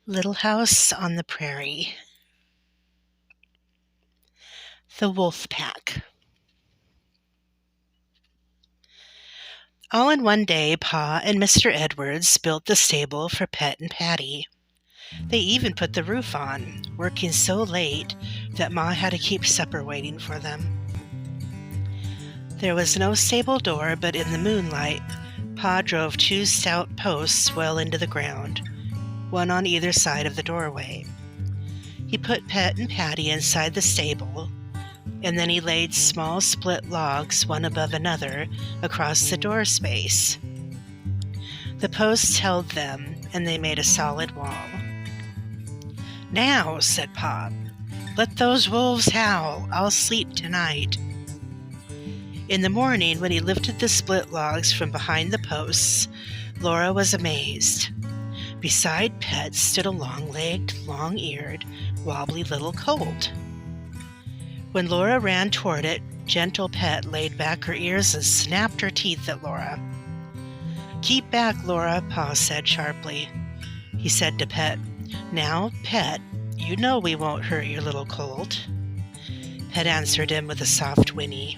Little House on the Prairie. The Wolf Pack. All in one day, Pa and Mr. Edwards built the stable for Pet and Patty. They even put the roof on, working so late that Ma had to keep supper waiting for them. There was no stable door, but in the moonlight, Pa drove two stout posts well into the ground, one on either side of the doorway. He put Pet and Patty inside the stable, and then he laid small split logs one above another across the door space. The posts held them, and they made a solid wall. "Now," said Pa, "let those wolves howl. I'll sleep tonight." In the morning, when he lifted the split logs from behind the posts, Laura was amazed. Beside Pet stood a long-legged, long-eared, wobbly little colt. When Laura ran toward it, gentle Pet laid back her ears and snapped her teeth at Laura. "Keep back, Laura," Pa said sharply. He said to Pet, "Now, Pet, you know we won't hurt your little colt." Pet answered him with a soft whinny.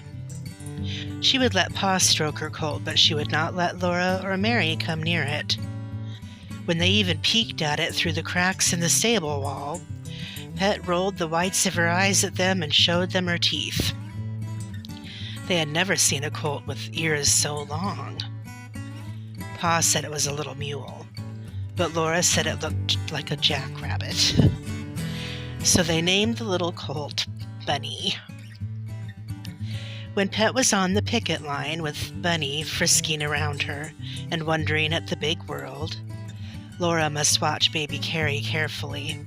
She would let Pa stroke her colt, but she would not let Laura or Mary come near it. When they even peeked at it through the cracks in the stable wall, Pet rolled the whites of her eyes at them and showed them her teeth. They had never seen a colt with ears so long. Pa said it was a little mule, but Laura said it looked like a jackrabbit. So they named the little colt Bunny. When Pet was on the picket line with Bunny frisking around her and wondering at the big world, Laura must watch baby Carrie carefully.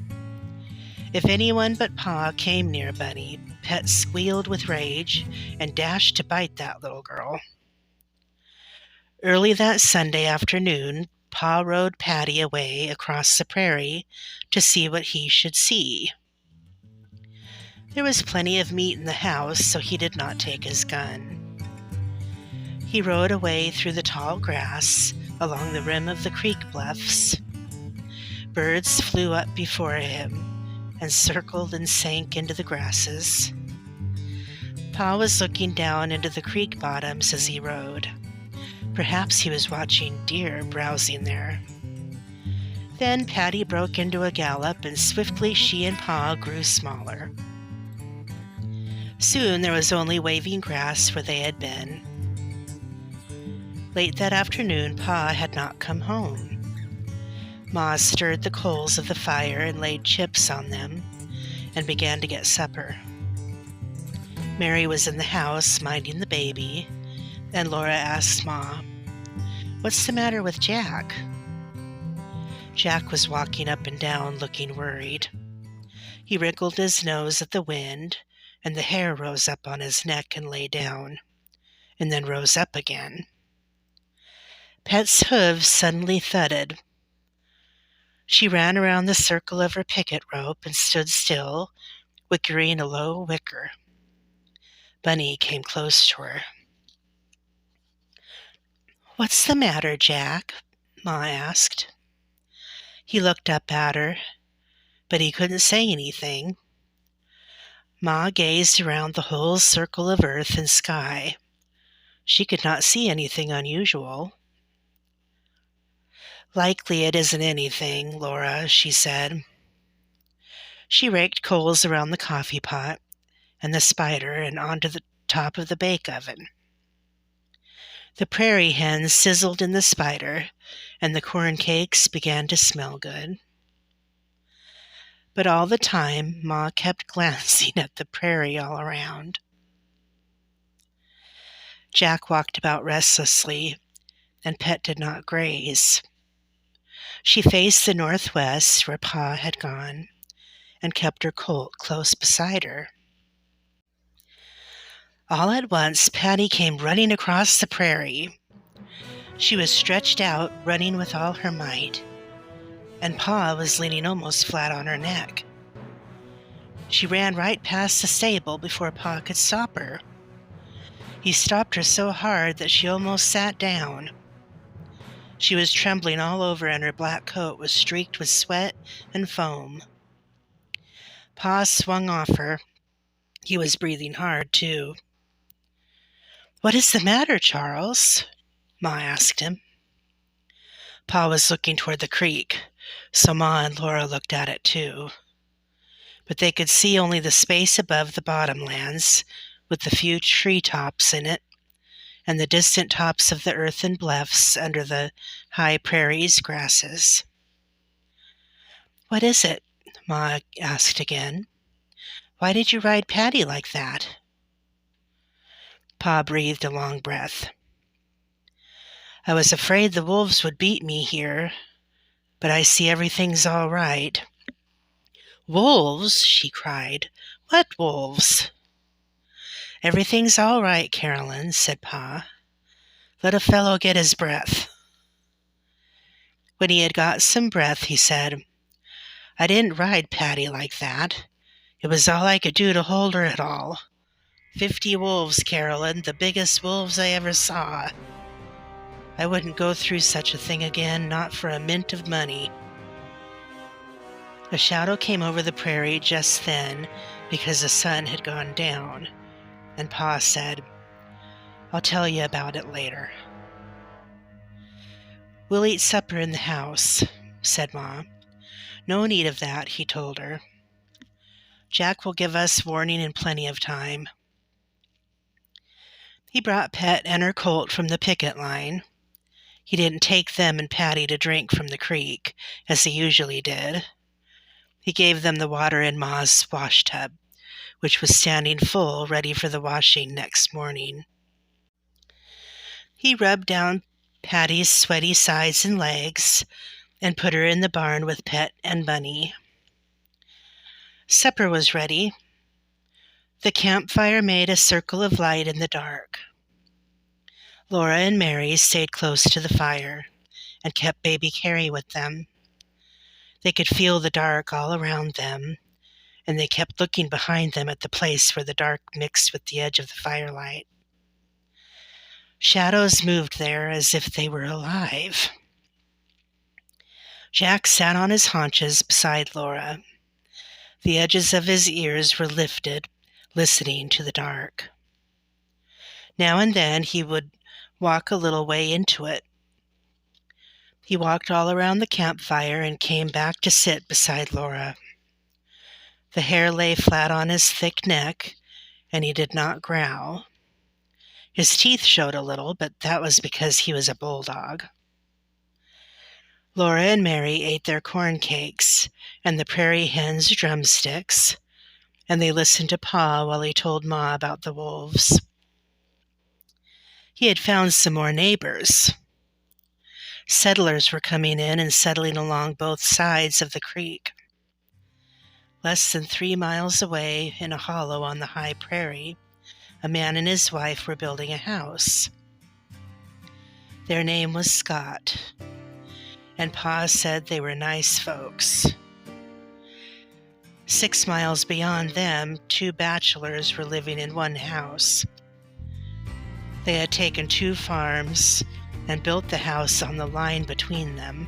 If anyone but Pa came near Bunny, Pet squealed with rage and dashed to bite that little girl. Early that Sunday afternoon, Pa rode Patty away across the prairie to see what he should see. There was plenty of meat in the house, so he did not take his gun. He rode away through the tall grass along the rim of the creek bluffs. Birds flew up before him and circled and sank into the grasses. Pa was looking down into the creek bottoms as he rode. Perhaps he was watching deer browsing there. Then Patty broke into a gallop, and swiftly she and Pa grew smaller. Soon there was only waving grass where they had been. Late that afternoon, Pa had not come home. Ma stirred the coals of the fire and laid chips on them and began to get supper. Mary was in the house minding the baby, and Laura asked Ma, "What's the matter with Jack?" Jack was walking up and down looking worried. He wrinkled his nose at the wind, and the hair rose up on his neck and lay down, and then rose up again. Pet's hooves suddenly thudded. She ran around the circle of her picket rope and stood still, whickering a low whicker. Bunny came close to her. "What's the matter, Jack?" Ma asked. He looked up at her, but he couldn't say anything. Ma gazed around the whole circle of earth and sky. She could not see anything unusual. "Likely it isn't anything, Laura," she said. She raked coals around the coffee pot and the spider and onto the top of the bake oven. The prairie hens sizzled in the spider, and the corn cakes began to smell good. But all the time, Ma kept glancing at the prairie all around. Jack walked about restlessly, and Pet did not graze. She faced the northwest, where Pa had gone, and kept her colt close beside her. All at once, Patty came running across the prairie. She was stretched out, running with all her might, and Pa was leaning almost flat on her neck. She ran right past the stable before Pa could stop her. He stopped her so hard that she almost sat down. She was trembling all over, and her black coat was streaked with sweat and foam. Pa swung off her. He was breathing hard, too. "What is the matter, Charles?" Ma asked him. Pa was looking toward the creek, so Ma and Laura looked at it, too. But they could see only the space above the bottomlands, with the few treetops in it, and the distant tops of the earthen bluffs under the high prairie's grasses. "What is it?" Ma asked again. "Why did you ride Patty like that?" Pa breathed a long breath. "I was afraid the wolves would beat me here, but I see everything's all right." "Wolves?" she cried. "What wolves?" "Everything's all right, Carolyn," said Pa. "Let a fellow get his breath." When he had got some breath, he said, "I didn't ride Patty like that. It was all I could do to hold her at all. 50 wolves, Carolyn, the biggest wolves I ever saw. I wouldn't go through such a thing again, not for a mint of money." A shadow came over the prairie just then because the sun had gone down, and Pa said, "I'll tell you about it later." "We'll eat supper in the house," said Ma. "No need of that," he told her. "Jack will give us warning in plenty of time." He brought Pet and her colt from the picket line. He didn't take them and Patty to drink from the creek, as he usually did. He gave them the water in Ma's wash tub, which was standing full, ready for the washing next morning. He rubbed down Patty's sweaty sides and legs and put her in the barn with Pet and Bunny. Supper was ready. The campfire made a circle of light in the dark. Laura and Mary stayed close to the fire and kept baby Carrie with them. They could feel the dark all around them, and they kept looking behind them at the place where the dark mixed with the edge of the firelight. Shadows moved there as if they were alive. Jack sat on his haunches beside Laura. The edges of his ears were lifted, listening to the dark. Now and then he would walk a little way into it. He walked all around the campfire and came back to sit beside Laura. The hair lay flat on his thick neck, and he did not growl. His teeth showed a little, but that was because he was a bulldog. Laura and Mary ate their corn cakes and the prairie hen's drumsticks, and they listened to Pa while he told Ma about the wolves. He had found some more neighbors. Settlers were coming in and settling along both sides of the creek. Less than 3 miles away, in a hollow on the high prairie, a man and his wife were building a house. Their name was Scott, and Pa said they were nice folks. 6 miles beyond them, 2 bachelors were living in one house. They had taken 2 farms and built the house on the line between them.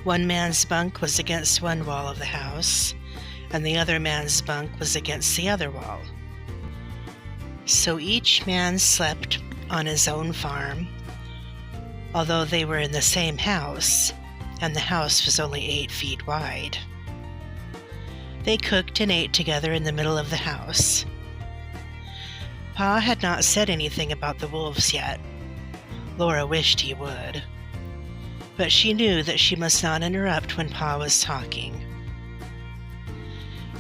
One man's bunk was against one wall of the house, and the other man's bunk was against the other wall. So each man slept on his own farm, although they were in the same house, and the house was only 8 feet wide. They cooked and ate together in the middle of the house. Pa had not said anything about the wolves yet. Laura wished he would, but she knew that she must not interrupt when Pa was talking.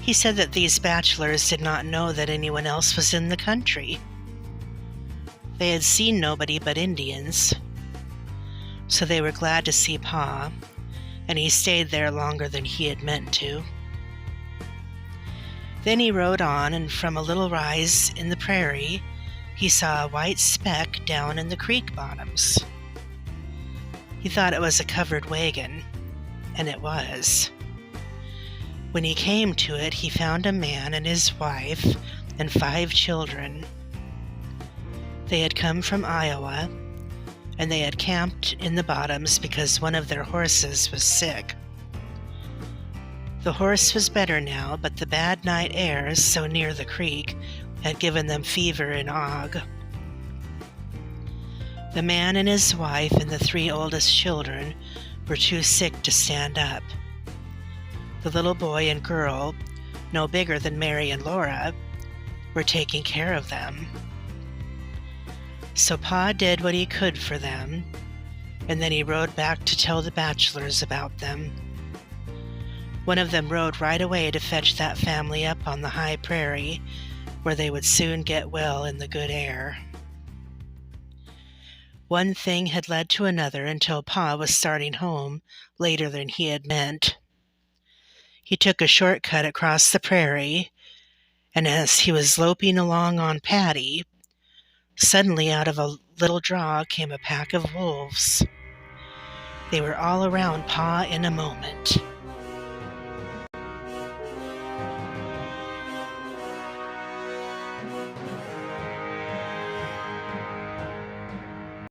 He said that these bachelors did not know that anyone else was in the country. They had seen nobody but Indians, so they were glad to see Pa, and he stayed there longer than he had meant to. Then he rode on, and from a little rise in the prairie, he saw a white speck down in the creek bottoms. He thought it was a covered wagon, and it was. When he came to it, he found a man and his wife and 5 children. They had come from Iowa, and they had camped in the bottoms because one of their horses was sick. The horse was better now, but the bad night airs so near the creek had given them fever and ague. The man and his wife and the 3 oldest children were too sick to stand up. The little boy and girl, no bigger than Mary and Laura, were taking care of them. So Pa did what he could for them, and then he rode back to tell the bachelors about them. One of them rode right away to fetch that family up on the high prairie, where they would soon get well in the good air. One thing had led to another until Pa was starting home later than he had meant. He took a shortcut across the prairie, and as he was loping along on Patty, suddenly out of a little draw came a pack of wolves. They were all around Pa in a moment.